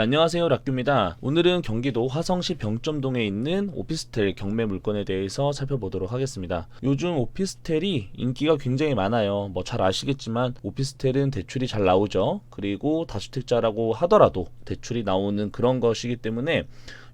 안녕하세요, 락규입니다. 오늘은 경기도 화성시 병점동에 있는 오피스텔 경매 물건에 대해서 살펴보도록 하겠습니다. 요즘 오피스텔이 인기가 굉장히 많아요. 뭐 잘 아시겠지만 오피스텔은 대출이 잘 나오죠. 그리고 다주택자라고 하더라도 대출이 나오는 그런 것이기 때문에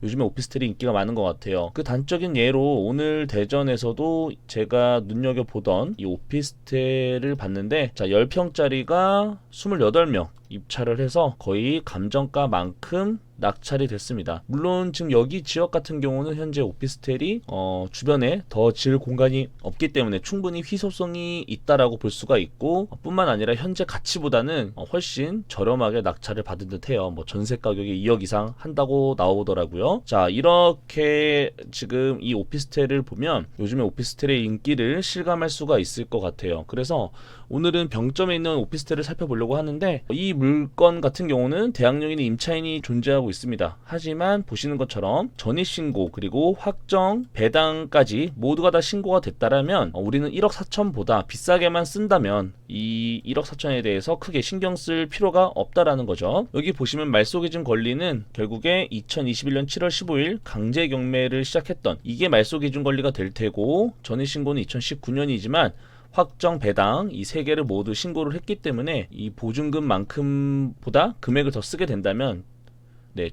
요즘에 오피스텔이 인기가 많은 것 같아요. 그 단적인 예로 오늘 대전에서도 제가 눈여겨보던 이 오피스텔을 봤는데, 자, 10평짜리가 28명 입찰을 해서 거의 감정가만큼 낙찰이 됐습니다. 물론 지금 여기 지역 같은 경우는 현재 오피스텔이 주변에 더 지을 공간이 없기 때문에 충분히 희소성이 있다라고 볼 수가 있고, 뿐만 아니라 현재 가치보다는 훨씬 저렴하게 낙찰을 받은 듯해요. 뭐 전세 가격이 2억 이상 한다고 나오더라고요. 자, 이렇게 지금 이 오피스텔을 보면 요즘에 오피스텔의 인기를 실감할 수가 있을 것 같아요. 그래서 오늘은 병점에 있는 오피스텔을 살펴보려고 하는데, 이 물건 같은 경우는 대항력인 임차인이 존재하고 있습니다. 하지만 보시는 것처럼 전입신고 그리고 확정 배당까지 모두가 다 신고가 됐다라면 우리는 1억 4천보다 비싸게만 쓴다면 이 1억 4천에 대해서 크게 신경 쓸 필요가 없다라는 거죠. 여기 보시면 말소기준 권리는 결국에 2021년 7월 15일 강제 경매를 시작했던 이게 말소기준 권리가 될 테고, 전입신고는 2019년이지만 확정 배당 이 세 개를 모두 신고를 했기 때문에 이 보증금만큼보다 금액을 더 쓰게 된다면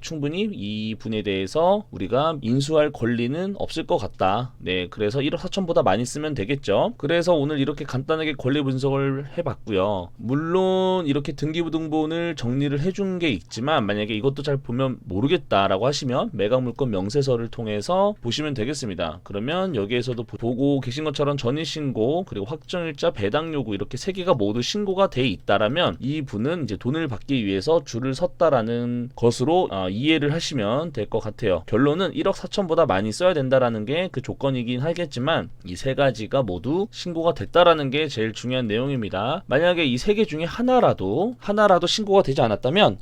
충분히 이 분에 대해서 우리가 인수할 권리는 없을 것 같다. 그래서 1억 4천보다 많이 쓰면 되겠죠. 그래서 오늘 이렇게 간단하게 권리 분석을 해봤고요. 물론 이렇게 등기부등본을 정리를 해준 게 있지만, 만약에 이것도 잘 보면 모르겠다라고 하시면 매각물건 명세서를 통해서 보시면 되겠습니다. 그러면 여기에서도 보고 계신 것처럼 전입신고 그리고 확정일자 배당 요구 이렇게 세 개가 모두 신고가 돼 있다라면 이 분은 이제 돈을 받기 위해서 줄을 섰다라는 것으로 이해를 하시면 될 것 같아요. 결론은 1억 4천보다 많이 써야 된다라는 게 그 조건이긴 하겠지만, 이 세 가지가 모두 신고가 됐다라는 게 제일 중요한 내용입니다. 만약에 이 세 개 중에 하나라도 신고가 되지 않았다면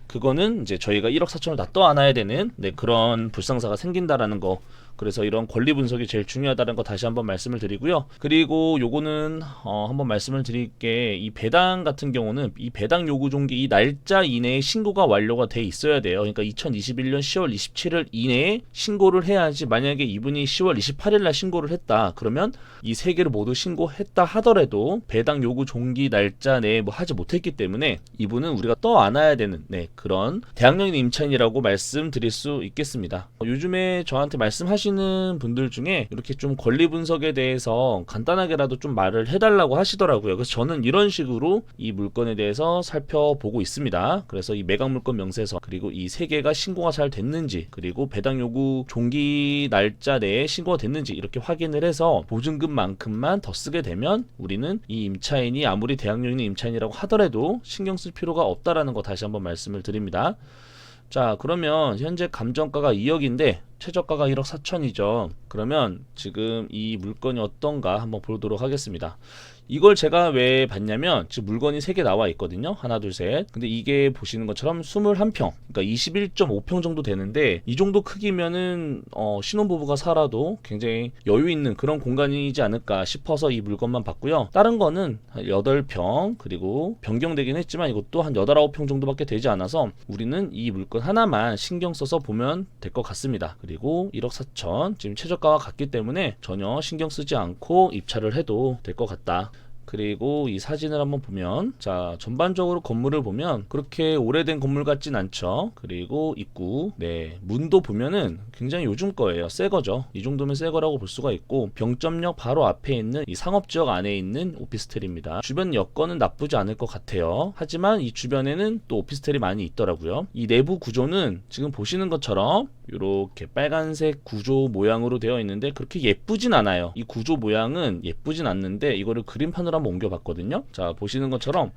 그거는 이제 저희가 1억 4천을 다 떠안아야 되는 그런 불상사가 생긴다라는 거. 그래서 이런 권리 분석이 제일 중요하다는 거 다시 한번 말씀을 드리고요. 그리고 요거는 한번 말씀을 드릴게, 이 배당 같은 경우는 이 배당 요구 종기 이 날짜 이내에 신고가 완료가 돼 있어야 돼요. 그러니까 2021년 10월 27일 이내에 신고를 해야지. 만약에 이분이 10월 28일 날 신고를 했다 그러면 이 세 개를 모두 신고했다 하더라도 배당 요구 종기 날짜 내에 뭐 하지 못했기 때문에 이분은 우리가 떠안아야 되는 그런 대항력인 임차인이라고 말씀드릴 수 있겠습니다. 요즘에 저한테 말씀하시는 분들 중에 이렇게 좀 권리 분석에 대해서 간단하게라도 좀 말을 해달라고 하시더라고요. 그래서 저는 이런 식으로 이 물건에 대해서 살펴보고 있습니다. 그래서 이 매각물건 명세서 그리고 이 세 개가 신고가 잘 됐는지, 그리고 배당 요구 종기 날짜 내에 신고가 됐는지 이렇게 확인을 해서 보증금만큼만 더 쓰게 되면 우리는 이 임차인이 아무리 대항력인 임차인이라고 하더라도 신경 쓸 필요가 없다라는 거 다시 한번 말씀을 드립니다. 자, 그러면 현재 감정가가 2억인데 최저가가 1억 4천이죠. 그러면 지금 이 물건이 어떤가 한번 보도록 하겠습니다. 이걸 제가 왜 봤냐면 지금 물건이 3개 나와 있거든요. 하나, 둘, 셋. 근데 이게 보시는 것처럼 21평, 그러니까 21.5평 정도 되는데, 이 정도 크기면은 신혼부부가 살아도 굉장히 여유 있는 그런 공간이지 않을까 싶어서 이 물건만 봤고요. 다른 거는 8평, 그리고 변경되긴 했지만 이것도 한 8, 9평 정도밖에 되지 않아서 우리는 이 물건 하나만 신경 써서 보면 될 것 같습니다. 그리고 1억 4천 지금 최저가와 같기 때문에 전혀 신경 쓰지 않고 입찰을 해도 될 것 같다. 그리고 이 사진을 한번 보면, 자, 전반적으로 건물을 보면 그렇게 오래된 건물 같진 않죠. 그리고 입구, 문도 보면은 굉장히 요즘 거예요. 새 거죠. 이 정도면 새 거라고 볼 수가 있고, 병점역 바로 앞에 있는 이 상업지역 안에 있는 오피스텔입니다. 주변 여건은 나쁘지 않을 것 같아요. 하지만 이 주변에는 또 오피스텔이 많이 있더라고요. 이 내부 구조는 지금 보시는 것처럼 이렇게 빨간색 구조 모양으로 되어 있는데 그렇게 예쁘진 않아요. 이 구조 모양은 예쁘진 않는데 이거를 그림판으로 한번 옮겨봤거든요. 자, 보시는 것처럼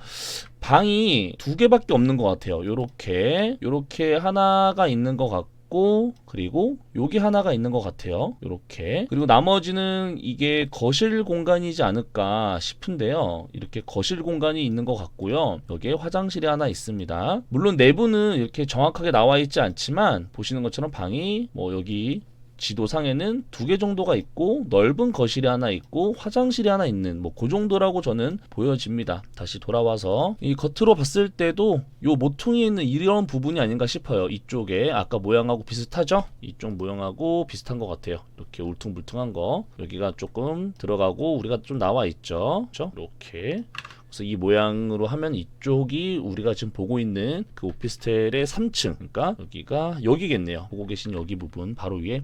방이 2개밖에 없는 것 같아요. 요렇게 하나가 있는 것 같고, 그리고 여기 하나가 있는 것 같아요. 요렇게. 그리고 나머지는 이게 거실 공간이지 않을까 싶은데요. 이렇게 거실 공간이 있는 것 같고요. 여기에 화장실이 하나 있습니다. 물론 내부는 이렇게 정확하게 나와 있지 않지만 보시는 것처럼 방이 뭐 여기 지도상에는 2개 정도가 있고 넓은 거실이 하나 있고 화장실이 하나 있는 뭐 그 정도라고 저는 보여집니다. 다시 돌아와서 이 겉으로 봤을 때도 요 모퉁이에 있는 이런 부분이 아닌가 싶어요. 이쪽에 아까 모양하고 비슷하죠? 이쪽 모양하고 비슷한 것 같아요. 이렇게 울퉁불퉁한 거 여기가 조금 들어가고 우리가 좀 나와 있죠. 그렇죠? 이렇게 그래서 이 모양으로 하면 이쪽이 우리가 지금 보고 있는 그 오피스텔의 3층, 그러니까 여기가 여기겠네요. 보고 계신 여기 부분 바로 위에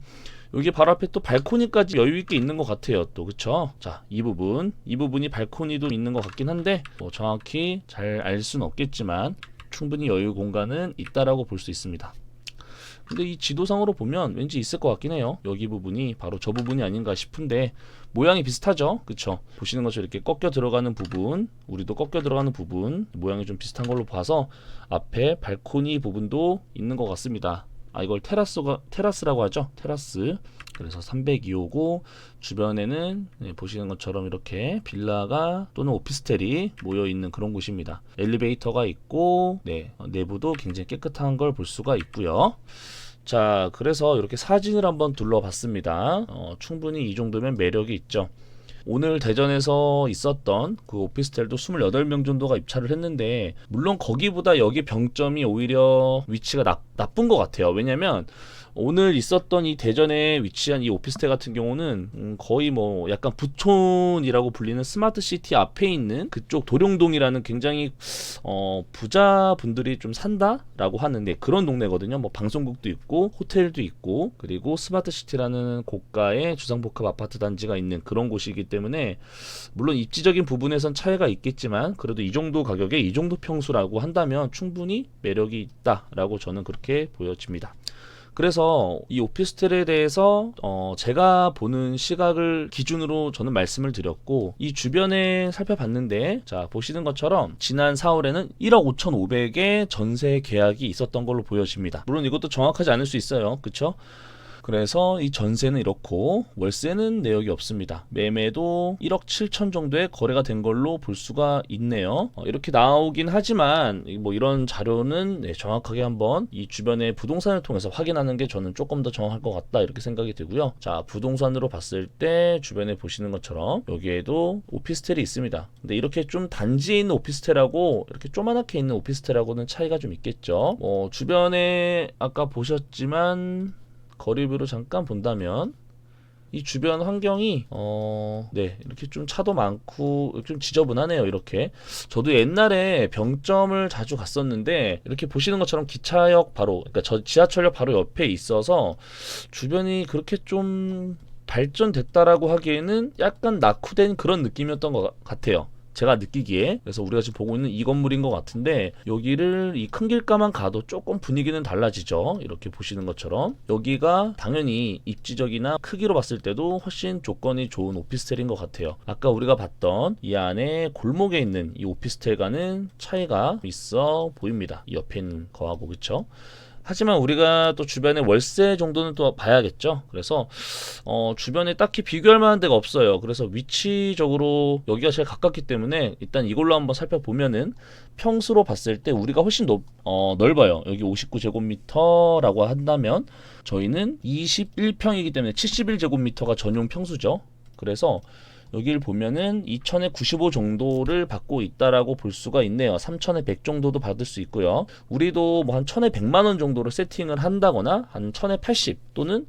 여기 바로 앞에 또 발코니까지 여유 있게 있는 것 같아요. 또 그쵸? 자, 이 부분이 발코니도 있는 것 같긴 한데 뭐 정확히 잘 알 수는 없겠지만 충분히 여유 공간은 있다라고 볼 수 있습니다. 근데 이 지도상으로 보면 왠지 있을 것 같긴 해요. 여기 부분이 바로 저 부분이 아닌가 싶은데 모양이 비슷하죠? 그쵸? 보시는 것처럼 이렇게 꺾여 들어가는 부분, 우리도 꺾여 들어가는 부분 모양이 좀 비슷한 걸로 봐서 앞에 발코니 부분도 있는 것 같습니다. 아, 이걸 테라스라고 하죠? 테라스. 그래서 302호고 주변에는 보시는 것처럼 이렇게 빌라가 또는 오피스텔이 모여 있는 그런 곳입니다. 엘리베이터가 있고 내부도 굉장히 깨끗한 걸 볼 수가 있고요. 자, 그래서 이렇게 사진을 한번 둘러봤습니다. 충분히 이 정도면 매력이 있죠. 오늘 대전에서 있었던 그 오피스텔도 28명 정도가 입찰을 했는데 물론 거기보다 여기 병점이 오히려 위치가 나쁜 것 같아요. 왜냐면 오늘 있었던 이 대전에 위치한 이 오피스텔 같은 경우는 거의 뭐 약간 부촌이라고 불리는 스마트시티 앞에 있는 그쪽 도룡동이라는 굉장히 부자분들이 좀 산다라고 하는데 그런 동네거든요. 뭐 방송국도 있고 호텔도 있고 그리고 스마트시티라는 고가의 주상복합 아파트 단지가 있는 그런 곳이기 때문에 물론 입지적인 부분에선 차이가 있겠지만 그래도 이 정도 가격에 이 정도 평수라고 한다면 충분히 매력이 있다라고 저는 그렇게 보여집니다. 그래서 이 오피스텔에 대해서 제가 보는 시각을 기준으로 저는 말씀을 드렸고 이 주변에 살펴봤는데 자 보시는 것처럼 지난 4월에는 1억 5,500의 전세 계약이 있었던 걸로 보여집니다. 물론 이것도 정확하지 않을 수 있어요. 그쵸? 그래서 이 전세는 이렇고 월세는 내역이 없습니다. 매매도 1억 7천 정도의 거래가 된 걸로 볼 수가 있네요. 이렇게 나오긴 하지만 뭐 이런 자료는 정확하게 한번 이 주변의 부동산을 통해서 확인하는 게 저는 조금 더 정확할 것 같다 이렇게 생각이 들고요. 자, 부동산으로 봤을 때 주변에 보시는 것처럼 여기에도 오피스텔이 있습니다. 근데 이렇게 좀 단지에 있는 오피스텔하고 이렇게 조그맣게 있는 오피스텔하고는 차이가 좀 있겠죠. 주변에 아까 보셨지만 거리뷰로 잠깐 본다면 이 주변 환경이 이렇게 좀 차도 많고 좀 지저분하네요. 이렇게 저도 옛날에 병점을 자주 갔었는데 이렇게 보시는 것처럼 기차역 바로 그러니까 저 지하철역 바로 옆에 있어서 주변이 그렇게 좀 발전됐다라고 하기에는 약간 낙후된 그런 느낌이었던 것 같아요. 제가 느끼기에. 그래서 우리가 지금 보고 있는 이 건물인 것 같은데 여기를 이 큰 길가만 가도 조금 분위기는 달라지죠. 이렇게 보시는 것처럼 여기가 당연히 입지적이나 크기로 봤을 때도 훨씬 조건이 좋은 오피스텔인 것 같아요. 아까 우리가 봤던 이 안에 골목에 있는 이 오피스텔과는 차이가 있어 보입니다. 이 옆에 있는 거하고. 그쵸? 하지만 우리가 또 주변에 월세 정도는 또 봐야겠죠. 그래서 주변에 딱히 비교할 만한 데가 없어요. 그래서 위치적으로 여기가 제일 가깝기 때문에 일단 이걸로 한번 살펴보면은 평수로 봤을 때 우리가 훨씬 넓어요. 여기 59제곱미터라고 한다면 저희는 21평이기 때문에 71제곱미터가 전용 평수죠. 그래서 여기를 보면은 2,000에 95 정도를 받고 있다라고 볼 수가 있네요. 3,000에 100 정도도 받을 수 있고요. 우리도 뭐 한 1,000에 100만 원 정도로 세팅을 한다거나 한 1,000에 80 또는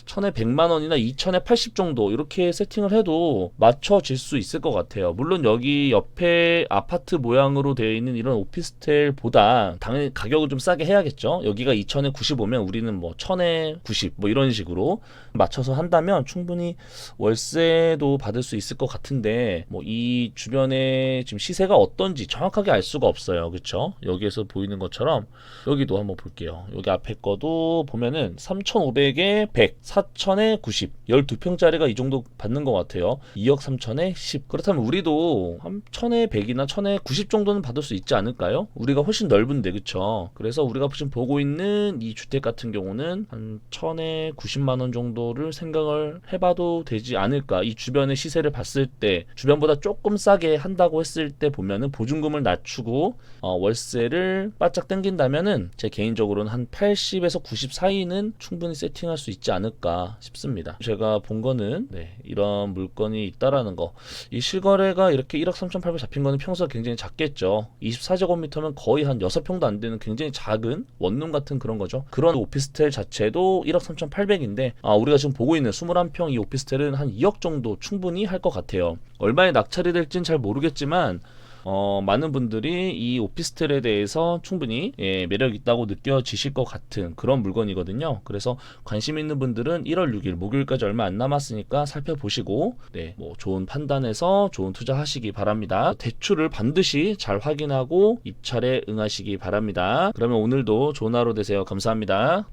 1,000에 100만 원이나 2,000에 80 정도 이렇게 세팅을 해도 맞춰질 수 있을 것 같아요. 물론 여기 옆에 아파트 모양으로 되어 있는 이런 오피스텔보다 당연히 가격을 좀 싸게 해야겠죠. 여기가 2,000에 95면 우리는 뭐 1,000에 90 뭐 이런 식으로 맞춰서 한다면 충분히 월세도 받을 수 있을 것 같은데 뭐 이 주변에 지금 시세가 어떤지 정확하게 알 수가 없어요. 그쵸? 여기에서 보이는 것처럼 여기도 한번 볼게요. 여기 앞에 거도 보면은 3,500에 100, 4,000에 90, 12평짜리가 이 정도 받는 것 같아요. 2억 3천에 10. 그렇다면 우리도 한 1,000에 100이나 1,000에 90 정도는 받을 수 있지 않을까요? 우리가 훨씬 넓은데. 그쵸? 그래서 우리가 지금 보고 있는 이 주택 같은 경우는 한 1,000에 90만 원 정도를 생각을 해봐도 되지 않을까. 이 주변의 시세를 오피스텔을 봤을 때 주변보다 조금 싸게 한다고 했을 때 보면은 보증금을 낮추고 월세를 바짝 당긴다면은 제 개인적으로는 한 80에서 90 사이는 충분히 세팅할 수 있지 않을까 싶습니다. 제가 본 거는 이런 물건이 있다라는 거. 이 실거래가 이렇게 1억 3,800 잡힌 거는 평소가 굉장히 작겠죠. 24제곱미터면 거의 한 6평도 안 되는 굉장히 작은 원룸 같은 그런 거죠. 그런 오피스텔 자체도 1억 3,800인데 우리가 지금 보고 있는 21평 이 오피스텔은 한 2억 정도 충분히 할 것 같아요. 얼마에 낙찰이 될지는 잘 모르겠지만 많은 분들이 이 오피스텔에 대해서 충분히 매력 있다고 느껴지실 것 같은 그런 물건이거든요. 그래서 관심 있는 분들은 1월 6일 목요일까지 얼마 안 남았으니까 살펴보시고 좋은 판단해서 좋은 투자하시기 바랍니다. 대출을 반드시 잘 확인하고 입찰에 응하시기 바랍니다. 그러면 오늘도 좋은 하루 되세요. 감사합니다.